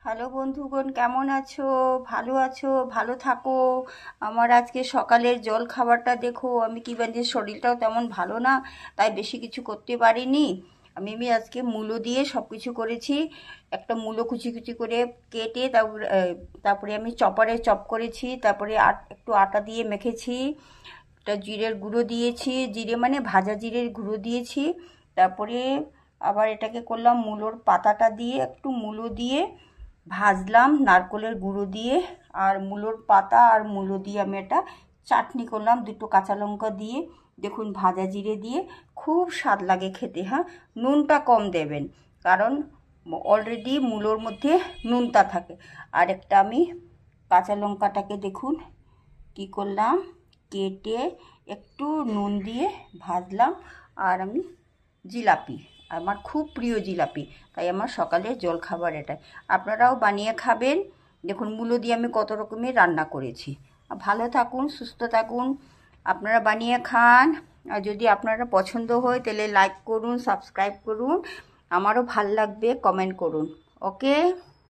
Hello বন্ধুগণ, কেমন আছো? ভালো আছো? ভালো থাকো। আমার আজকে সকালের জল খাবারটা দেখো। আমি কি বলছি, শরীরটাও তেমন ভালো না, তাই বেশি কিছু করতে পারিনি। আমি আজকে মূলো দিয়ে সব কিছু করেছি। একটা মূলো কুচি কুচি করে কেটে তারপরে আমি চপারে চপ করেছি। তারপরে একটু আটা দিয়ে মেখেছি। একটা জিরের গুঁড়ো দিয়েছি, জিরে মানে ভাজা জিরের গুঁড়ো দিয়েছি। তারপরে আবার এটাকে করলাম মূলোর পাতাটা দিয়ে, একটু মূলো দিয়ে ভাজলাম নারকোলের গুঁড়ো দিয়ে। আর মূলোর পাতা আর মূলো দিয়ে আমি একটা চাটনি করলাম, দুটো কাঁচা লঙ্কা দিয়ে। দেখুন, ভাজা জিরে দিয়ে খুব স্বাদ লাগে খেতে। হ্যাঁ, নুনটা কম দেবেন, কারণ অলরেডি মূলোর মধ্যে নুনটা থাকে। আর একটা আমি কাঁচা লঙ্কাটাকে দেখুন কি করলাম, কেটে একটু নুন দিয়ে ভাজলাম। আর আমি জিলাপি, আমার খুব প্রিয় জিলাপি, তাই আমার সকালের জলখাবার এটাই। আপনারাও বানিয়ে খাবেন। দেখুন, মূলো দিয়ে আমি কত রকমের রান্না করেছি। ভালো থাকুন, সুস্থ থাকুন, আপনারা বানিয়ে খান। আর যদি আপনারা পছন্দ হয় তাহলে লাইক করুন, সাবস্ক্রাইব করুন, আমারও ভাল লাগবে, কমেন্ট করুন। ওকে।